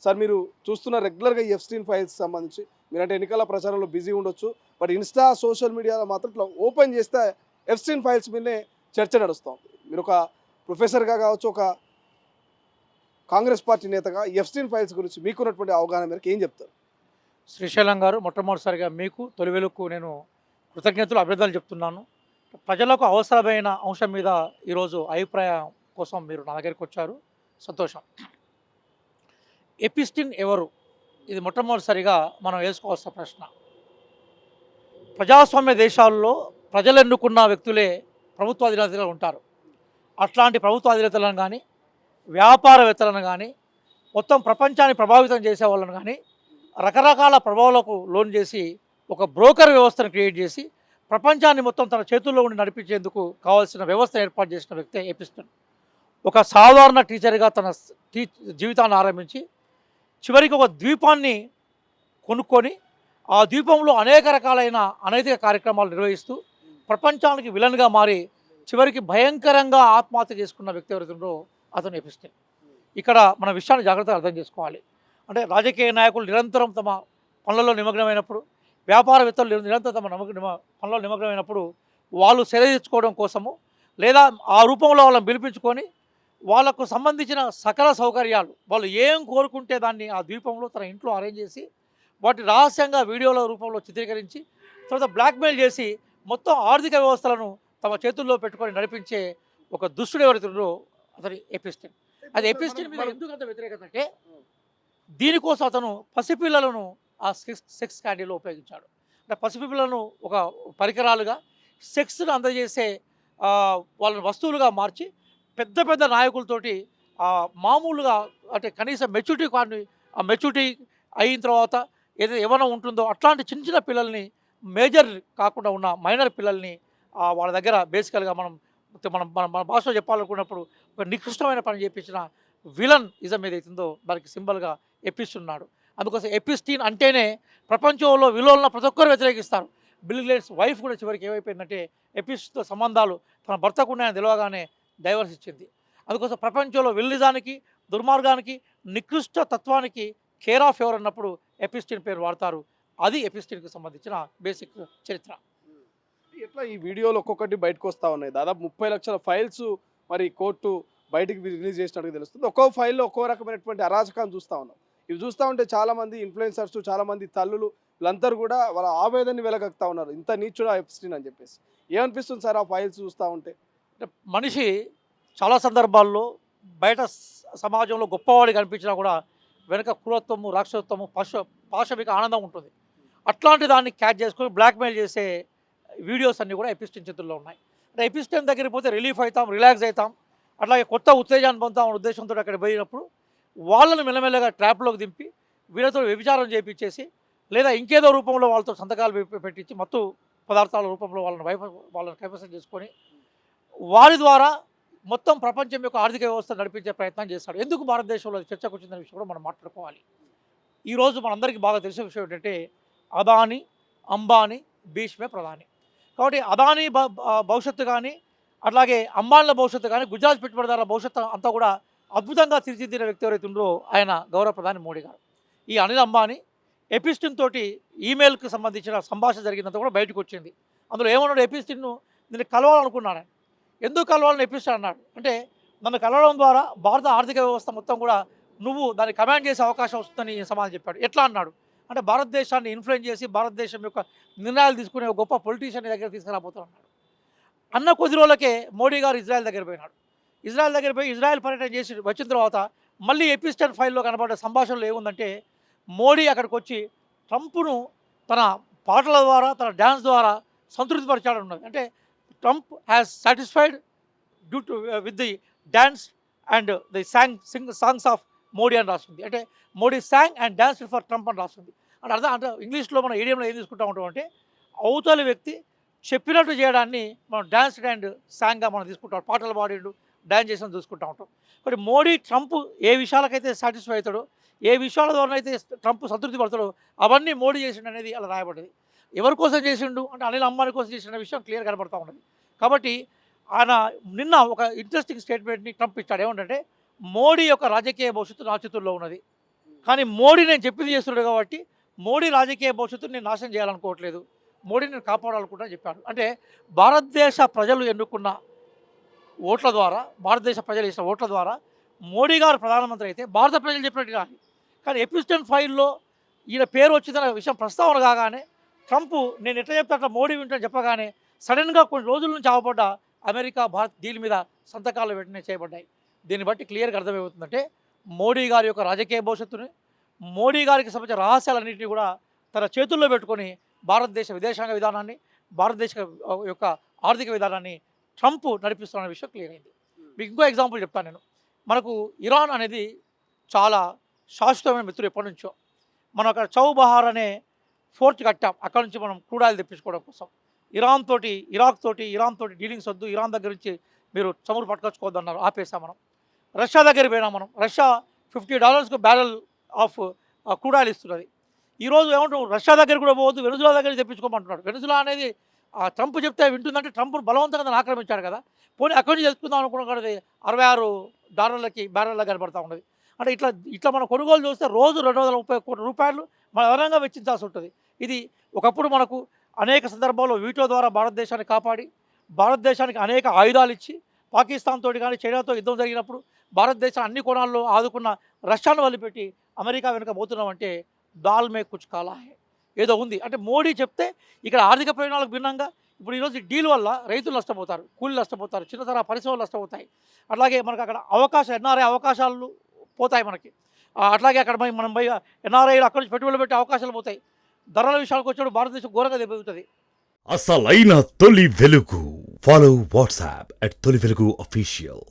Sir మీరు చూస్తున్న రెగ్యులర్గా ఈ ఎఫ్స్టీన్ ఫైల్స్ సంబంధించి మీరంటే ఎన్నికల ప్రచారంలో బిజీ ఉండొచ్చు, బట్ ఇన్స్టా సోషల్ మీడియాలో మాత్రం ఇట్లా ఓపెన్ చేస్తే ఎఫ్స్టీన్ ఫైల్స్ మీదనే చర్చ నడుస్తాం. మీరు ఒక ప్రొఫెసర్గా కావచ్చు, ఒక కాంగ్రెస్ పార్టీ నేతగా ఎఫ్స్టీన్ ఫైల్స్ గురించి మీకున్నటువంటి అవగాహన మేరకు ఏం చెప్తారు? శ్రీశైలం గారు, మొట్టమొదటిసారిగా మీకు తొలివెలుకు నేను కృతజ్ఞతలు అభినందనలు చెప్తున్నాను. ప్రజలకు అవసరమైన అంశం మీద ఈరోజు అభిప్రాయం కోసం మీరు నా దగ్గరికి వచ్చారు, సంతోషం. ఎపిస్టిన్ ఎవరు? ఇది మొట్టమొదటిసారిగా మనం వేసుకోవాల్సిన ప్రశ్న. ప్రజాస్వామ్య దేశాల్లో ప్రజలు ఎన్నుకున్న వ్యక్తులే ప్రభుత్వ అధినేతలుగా ఉంటారు. అట్లాంటి ప్రభుత్వ అధినేతలను కానీ, వ్యాపారవేత్తలను కానీ, మొత్తం ప్రపంచాన్ని ప్రభావితం చేసే వాళ్ళని కానీ రకరకాల ప్రభావాలకు లోన్ చేసి ఒక బ్రోకర్ వ్యవస్థను క్రియేట్ చేసి ప్రపంచాన్ని మొత్తం తన చేతుల్లో ఉండి నడిపించేందుకు కావాల్సిన వ్యవస్థను ఏర్పాటు చేసిన వ్యక్తే ఎపిస్టన్. ఒక సాధారణ టీచర్గా తన జీవితాన్ని ఆరంభించి చివరికి ఒక ద్వీపాన్ని కొనుక్కొని ఆ ద్వీపంలో అనేక రకాలైన అనైతిక కార్యక్రమాలు నిర్వహిస్తూ ప్రపంచానికి విలన్గా మారి చివరికి భయంకరంగా ఆత్మహత్య చేసుకున్న వ్యక్తి ఎవరైతుందో అతను ఎపిస్టన్. ఇక్కడ మన విషయాన్ని జాగ్రత్తగా అర్థం చేసుకోవాలి. అంటే రాజకీయ నాయకులు నిరంతరం తమ పనులలో నిమగ్నమైనప్పుడు, వ్యాపారవేత్తలు నిరంతరం తమ పనులలో నిమగ్నమైనప్పుడు వాళ్ళు సెలవించుకోవడం కోసము లేదా ఆ రూపంలో వాళ్ళని పిలిపించుకొని వాళ్ళకు సంబంధించిన సకల సౌకర్యాలు వాళ్ళు ఏం కోరుకుంటే దాన్ని ఆ ద్వీపంలో తన ఇంట్లో అరేంజ్ చేసి వాటి రహస్యంగా వీడియోల రూపంలో చిత్రీకరించి తర్వాత బ్లాక్మెయిల్ చేసి మొత్తం ఆర్థిక వ్యవస్థలను తమ చేతుల్లో పెట్టుకొని నడిపించే ఒక దుష్టుడు ఎవరైతుందో అతని ఎపిస్టన్. అది ఎపిస్టన్ మీద ఎందుకు అంత వ్యతిరేకత అంటే దీనికోసం అతను పసిపిల్లలను ఆ సెక్స్ క్యాండీలో ఉపయోగించాడు. అంటే పసిపిల్లలను ఒక పరికరాలుగా సెక్స్ను అందజేసే వాళ్ళని వస్తువులుగా మార్చి పెద్ద పెద్ద నాయకులతోటి మామూలుగా అంటే కనీసం మెచ్యూరిటీ కానీ ఆ మెచ్యూరిటీ అయిన తర్వాత ఏదైతే ఏమైనా ఉంటుందో అట్లాంటి చిన్న చిన్న పిల్లల్ని, మేజర్ కాకుండా ఉన్న మైనర్ పిల్లల్ని వాళ్ళ దగ్గర బేసికల్గా మనం మనం మన మన భాషలో చెప్పాలనుకున్నప్పుడు ఒక నికృష్టమైన పని చేయించిన విలన్ ఇజం ఏదైతుందో దానికి సింబల్గా ఎపిస్తున్నాడు. అందుకోసం ఎపిస్టీన్ అంటేనే ప్రపంచంలో విలువలను ప్రతి ఒక్కరు వ్యతిరేకిస్తారు. బిల్ గేట్స్ వైఫ్ కూడా చివరికి ఏమైపోయిందంటే ఎపిస్తో సంబంధాలు తన భర్తకు ఉన్నాయని తెలియగానే డైవర్స్ ఇచ్చింది. అందుకోసం ప్రపంచంలో విల్లిజానికి, దుర్మార్గానికి, నికృష్ట తత్వానికి కేర్ ఆఫ్ ఎవర్ అన్నప్పుడు ఎపిస్టీన్ పేరు వాడతారు. అది ఎపిస్టీన్కి సంబంధించిన బేసిక్ చరిత్ర. ఎట్లా ఈ వీడియోలు ఒక్కొక్కటి బయటకు వస్తూ ఉన్నాయి. దాదాపు 30 లక్షల ఫైల్స్ మరి కోర్టు బయటికి రిలీజ్ చేసినట్టుగా తెలుస్తుంది. ఒక్కో ఫైల్లో ఒక్కో రకమైనటువంటి అరాచకాన్ని చూస్తూ ఉన్నాం. ఇవి చూస్తూ ఉంటే చాలామంది ఇన్ఫ్లుయెన్సర్స్, చాలామంది తల్లులు వీళ్ళందరూ కూడా వాళ్ళ ఆవేదనని వెలగక్తా ఉన్నారు. ఇంత నీచుడా ఎపిస్టీన్ అని చెప్పేసి. ఏమనిపిస్తుంది సార్ ఆ ఫైల్స్ చూస్తూ ఉంటే? అంటే మనిషి చాలా సందర్భాల్లో బయట సమాజంలో గొప్పవాడిగా కనిపించినా కూడా వెనక క్రూరత్వము, రాక్షసత్వము, పాశవిక ఆనందం ఉంటుంది. అట్లాంటి దాన్ని క్యాచ్ చేసుకొని బ్లాక్మెయిల్ చేసే వీడియోస్ అన్నీ కూడా ఎపిస్టన్ చేతుల్లో ఉన్నాయి. అంటే ఎపిస్టన్ దగ్గరికి పోతే రిలీఫ్ అవుతాం, రిలాక్స్ అవుతాం, అట్లాగే కొత్త ఉత్తేజాన్ని పొందుతాం అనే ఉద్దేశంతో అక్కడ పోయినప్పుడు వాళ్ళని మెల్లమెల్లగా ట్రాప్లోకి దింపి వీళ్ళతో వ్యభిచారం చేయించేసి లేదా ఇంకేదో రూపంలో వాళ్ళతో సంతకాలు పెట్టించి మత్తు పదార్థాల రూపంలో వాళ్ళని కైవసం చేసుకొని వారి ద్వారా మొత్తం ప్రపంచం యొక్క ఆర్థిక వ్యవస్థ నడిపించే ప్రయత్నం చేస్తాడు. ఎందుకు భారతదేశంలో చర్చకు వచ్చిన విషయం కూడా మనం మాట్లాడుకోవాలి. ఈరోజు మనందరికీ బాగా తెలిసిన విషయం ఏంటంటే అదానీ, అంబానీ, భీష్మే ప్రధాని. కాబట్టి అదానీ భవిష్యత్తు కానీ అట్లాగే అంబానీల భవిష్యత్తు కానీ గుజరాత్ పెట్టుబడిదారుల భవిష్యత్తు అంతా కూడా అద్భుతంగా తీర్చిదిద్దిన వ్యక్తి ఎవరైతే ఉందో ఆయన గౌరవ ప్రధాని మోడీ గారు. ఈ అనిల్ అంబానీ ఎపిస్టిన్ తోటి ఈమెయిల్కి సంబంధించిన సంభాషణ జరిగినంత కూడా బయటకు వచ్చింది. అందులో ఏమన్నాడు, ఎపిస్టిన్ను నేను కలవాలనుకున్నాను. ఎందుకు కలవాలని ఎపిస్టిన్ అన్నాడు అంటే నన్ను కలవడం ద్వారా భారత ఆర్థిక వ్యవస్థ మొత్తం కూడా నువ్వు దాన్ని కమాండ్ చేసే అవకాశం వస్తుందని సమాధానం చెప్పాడు. ఎట్లా అన్నాడు అంటే భారతదేశాన్ని ఇన్ఫ్లుయెన్స్ చేసి భారతదేశం యొక్క నిర్ణయాలు తీసుకునే ఒక గొప్ప పొలిటీషియన్ దగ్గర తీసుకురాబోతున్నాడు. అన్న కొద్ది రోజులకే మోడీ గారు ఇజ్రాయెల్ దగ్గర పోయినాడు. ఇజ్రాయెల్ దగ్గర పోయి ఇజ్రాయెల్ పర్యటన చేసి వచ్చిన తర్వాత మళ్ళీ ఎపిస్టన్ ఫైల్లో కనబడ్డ సంభాషణలో ఏముందంటే మోడీ అక్కడికి వచ్చి ట్రంప్ను తన పాటల ద్వారా తన డ్యాన్స్ ద్వారా సంతృప్తిపరిచాడని ఉన్నది. అంటే Trump has satisfied due to with the dance and the songs of Modi అని రాస్తుంది. అంటే Modi song and dance for Trump అని రాస్తుంది. అంటే అర్థం అంటే ఇంగ్లీష్లో మనం ఏడియంలో ఏం తీసుకుంటా ఉంటాం అంటే అవతలి వ్యక్తి చెప్పినట్టు చేయడాన్ని మనం డ్యాన్స్ అండ్ సాంగ్గా మనం తీసుకుంటాం. పాటలు పాడిండు, డ్యాన్స్ చేసిన చూసుకుంటూ ఉంటాం. మరి మోడీ ట్రంప్ ఏ విషయాలకైతే సాటిస్ఫై అవుతాడో, ఏ విషయాల ద్వారా అయితే ట్రంప్ సంతృప్తి పడతాడో అవన్నీ మోడీ చేసిండు అనేది అలా రాయబడ్డది. ఎవరి కోసం చేసిండు అంటే అనిల్ అంబానీ కోసం చేసిన విషయం క్లియర్ కనబడుతూ ఉన్నది. కాబట్టి ఆయన నిన్న ఒక ఇంట్రెస్టింగ్ స్టేట్మెంట్ని ట్రంప్ ఇచ్చాడు. ఏమంటే మోడీ యొక్క రాజకీయ భవిష్యత్తు నా చేతుల్లో ఉన్నది, కానీ మోడీ నేను చెప్పింది చేస్తున్నాడు కాబట్టి మోడీ రాజకీయ భవిష్యత్తుని నేను నాశనం చేయాలనుకోవట్లేదు, మోడీని నేను కాపాడాలనుకుంటా చెప్పాను. అంటే భారతదేశ ప్రజలు ఎన్నుకున్న ఓట్ల ద్వారా, భారతదేశ ప్రజలు ఇచ్చిన ఓట్ల ద్వారా మోడీ గారు ప్రధానమంత్రి అయితే భారత ప్రజలు చెప్పినట్టు కానీ. కానీ ఎపిస్టన్ ఫైల్లో ఈయన పేరు వచ్చిందన్న విషయం ప్రస్తావన కాగానే ట్రంప్ నేను ఎట్లా చెప్తే అట్లా మోడీ వింటాను చెప్పగానే సడన్గా కొన్ని రోజుల నుంచి ఆవబడ్డ అమెరికా భారత్ డీల్ మీద సంతకాలు వెంటనే చేయబడ్డాయి. దీన్ని బట్టి క్లియర్గా అర్థమవుతుందంటే మోడీ గారి యొక్క రాజకీయ భవిష్యత్తుని, మోడీ గారికి సంబంధించిన రహస్యాలన్నింటినీ కూడా తన చేతుల్లో పెట్టుకొని భారతదేశ విదేశాంగ విధానాన్ని, భారతదేశ యొక్క ఆర్థిక విధానాన్ని ట్రంప్ నడిపిస్తున్న విషయం క్లియర్ అయింది. మీకు ఇంకో ఎగ్జాంపుల్ చెప్తాను నేను. మనకు ఇరాన్ అనేది చాలా శాశ్వతమైన మిత్రుడు ఎప్పటి నుంచో. మనం అక్కడ చౌబహార్ అనే ఫోర్ట్ కట్టాం, అక్కడ నుంచి మనం క్రూడ్ ఆయిల్ తెప్పించుకోవడం కోసం. ఇరాన్ తోటి డీలింగ్స్ వద్దు, ఇరాన్ దగ్గర నుంచి మీరు చమురు పట్టుకొచ్చుకోవద్దు అన్నారు, ఆపేసాం మనం. రష్యా దగ్గరికి పోయినాం మనం. Russia $50 barrel of crude oil ఇస్తున్నది. ఈరోజు ఏమంటాం, రష్యా దగ్గర కూడా పోవద్దు, వెనుజులా దగ్గర తెప్పించుకోమంటున్నాడు. వెనుజులా అనేది ట్రంప్ చెప్తే వింటుందంటే ట్రంప్ను బలవంతంగా దాన్ని ఆక్రమించాడు కదా. పోనీ అక్కడి నుంచి తెలుసుకుందాం అనుకున్నది $66 బ్యారెల్లా కనబడతా ఉన్నది. అంటే ఇట్లా మనం కొనుగోలు చూస్తే రోజు 230 కోట్ల రూపాయలు మన అదనంగా వెచ్చించాల్సి ఉంటుంది. ఇది ఒకప్పుడు మనకు అనేక సందర్భాల్లో వీటో ద్వారా భారతదేశాన్ని కాపాడి, భారతదేశానికి అనేక ఆయుధాలు ఇచ్చి, పాకిస్తాన్ తోటి కానీ చైనాతో యుద్ధం జరిగినప్పుడు భారతదేశం అన్ని కోణాల్లో ఆదుకున్న రష్యాను వదిలిపెట్టి అమెరికా వెనుక పోతున్నామంటే దాల్ మే కుచ్ కాలా హై, ఏదో ఉంది. అంటే మోడీ చెప్తే ఇక్కడ ఆర్థిక ప్రయోజనాలకు భిన్నంగా ఇప్పుడు ఈరోజు ఈ డీల్ వల్ల రైతులు నష్టపోతారు, కూలీలు నష్టపోతారు, చిన్న తరహా పరిశ్రమలు నష్టపోతాయి. అట్లాగే మనకు అక్కడ ఎన్ఆర్ఐ అవకాశాలు పోతాయి మనకి. అట్లాగే అక్కడ మనం పోయి ఎన్ఆర్ఐలు అక్కడి నుంచి పెట్టుబడులు పెట్టే అవకాశాలు పోతాయి. ధరల విషయాలకు వచ్చినప్పుడు భారతదేశం ఘోరంగా దెబ్బతింటుంది. అసలైన తొలి వెలుగు. ఫాలో వాట్సాప్ @తొలి వెలుగు official.